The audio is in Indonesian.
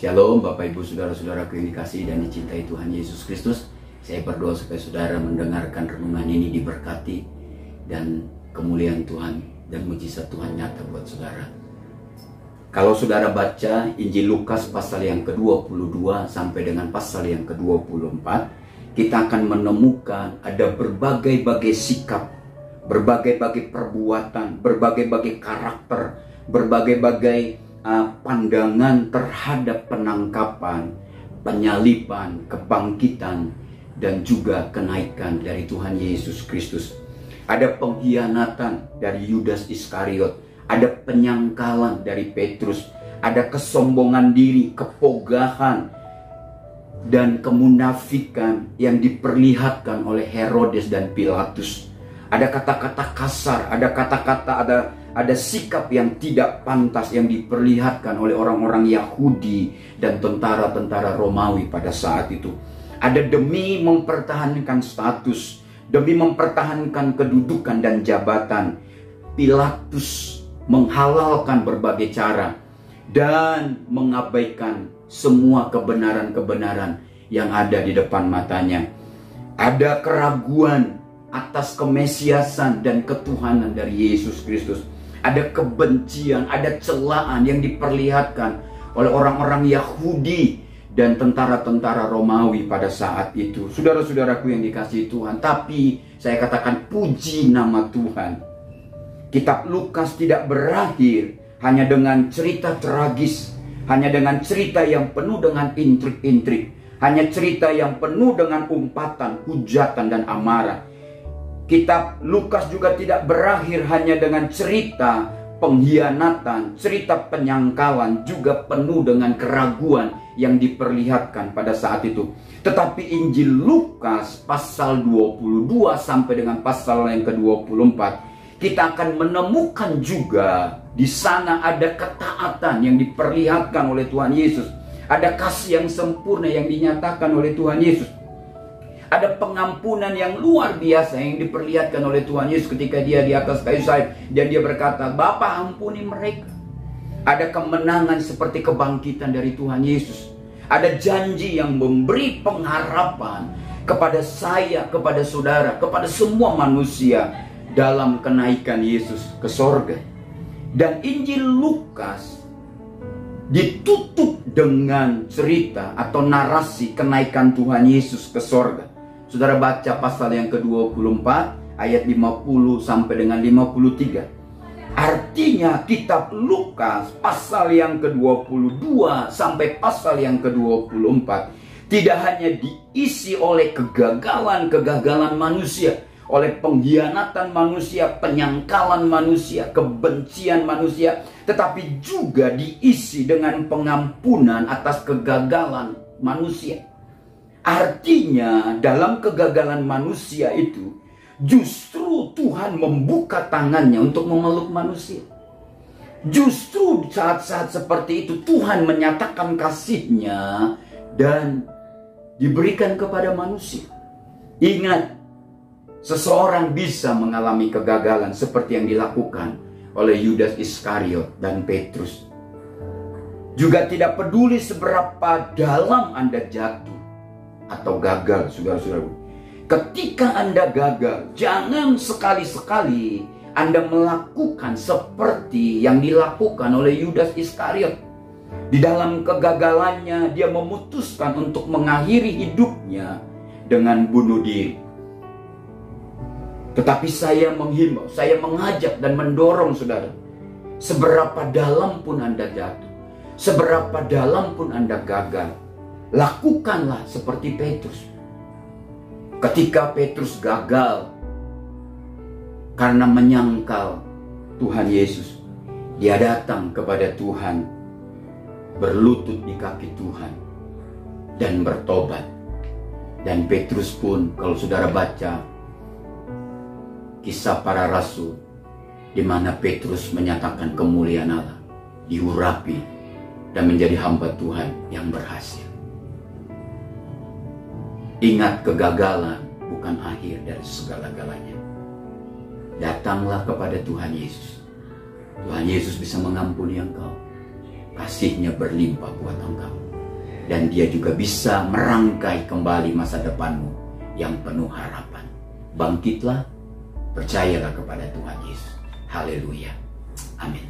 Shalom Bapak Ibu Saudara-saudara yang dikasihi dan dicintai Tuhan Yesus Kristus. Saya berdoa supaya saudara mendengarkan renungan ini diberkati dan kemuliaan Tuhan dan mujizat Tuhan nyata buat saudara. Kalau saudara baca Injil Lukas pasal yang ke-22 sampai dengan pasal yang ke-24, kita akan menemukan ada berbagai-bagai sikap, berbagai-bagai perbuatan, berbagai-bagai karakter, berbagai-bagai pandangan terhadap penangkapan, penyaliban, kebangkitan, dan juga kenaikan dari Tuhan Yesus Kristus. Ada pengkhianatan dari Yudas Iskariot, ada penyangkalan dari Petrus, ada kesombongan diri, kepogahan, dan kemunafikan yang diperlihatkan oleh Herodes dan Pilatus. Ada kata-kata kasar, ada sikap yang tidak pantas yang diperlihatkan oleh orang-orang Yahudi dan tentara-tentara Romawi pada saat itu. Ada demi mempertahankan status, demi mempertahankan kedudukan dan jabatan, Pilatus menghalalkan berbagai cara dan mengabaikan semua kebenaran-kebenaran yang ada di depan matanya. Ada keraguan atas kemesiasan dan ketuhanan dari Yesus Kristus. Ada kebencian, ada celaan yang diperlihatkan oleh orang-orang Yahudi dan tentara-tentara Romawi pada saat itu. Saudara-saudaraku yang dikasihi Tuhan, tapi saya katakan puji nama Tuhan. Kitab Lukas tidak berakhir hanya dengan cerita tragis, hanya dengan cerita yang penuh dengan intrik-intrik, hanya cerita yang penuh dengan umpatan, hujatan, dan amarah. Kitab Lukas juga tidak berakhir hanya dengan cerita pengkhianatan, cerita penyangkalan, juga penuh dengan keraguan yang diperlihatkan pada saat itu. Tetapi Injil Lukas pasal 22 sampai dengan pasal yang ke-24, kita akan menemukan juga di sana ada ketaatan yang diperlihatkan oleh Tuhan Yesus. Ada kasih yang sempurna yang dinyatakan oleh Tuhan Yesus. Ada pengampunan yang luar biasa yang diperlihatkan oleh Tuhan Yesus ketika dia di atas kayu salib. Dan dia berkata, Bapa ampuni mereka. Ada kemenangan seperti kebangkitan dari Tuhan Yesus. Ada janji yang memberi pengharapan kepada saya, kepada saudara, kepada semua manusia dalam kenaikan Yesus ke sorga. Dan Injil Lukas ditutup dengan cerita atau narasi kenaikan Tuhan Yesus ke sorga. Saudara baca pasal yang ke-24 ayat 50 sampai dengan 53. Artinya kitab Lukas pasal yang ke-22 sampai pasal yang ke-24 tidak hanya diisi oleh kegagalan-kegagalan manusia, oleh pengkhianatan manusia, penyangkalan manusia, kebencian manusia, tetapi juga diisi dengan pengampunan atas kegagalan manusia. Artinya dalam kegagalan manusia itu justru Tuhan membuka tangannya untuk memeluk manusia. Justru saat-saat seperti itu Tuhan menyatakan kasih-Nya dan diberikan kepada manusia. Ingat, seseorang bisa mengalami kegagalan seperti yang dilakukan oleh Yudas Iskariot dan Petrus. Juga tidak peduli seberapa dalam Anda jatuh atau gagal, saudara-saudara. Ketika Anda gagal, jangan sekali-sekali Anda melakukan seperti yang dilakukan oleh Yudas Iskariot. Di dalam kegagalannya, dia memutuskan untuk mengakhiri hidupnya dengan bunuh diri. Tetapi saya menghimbau, saya mengajak dan mendorong saudara, seberapa dalam pun Anda jatuh, seberapa dalam pun Anda gagal, lakukanlah seperti Petrus. Ketika Petrus gagal karena menyangkal Tuhan Yesus, dia datang kepada Tuhan, berlutut di kaki Tuhan, dan bertobat. Dan Petrus pun, kalau saudara baca Kisah Para Rasul, di mana Petrus menyatakan kemuliaan Allah, diurapi dan menjadi hamba Tuhan yang berhasil. Ingat, kegagalan bukan akhir dari segala-galanya. Datanglah kepada Tuhan Yesus. Tuhan Yesus bisa mengampuni engkau. Kasih-Nya berlimpah buat engkau. dan dia juga bisa merangkai kembali masa depanmu yang penuh harapan. Bangkitlah, percayalah kepada Tuhan Yesus. Haleluya. Amin.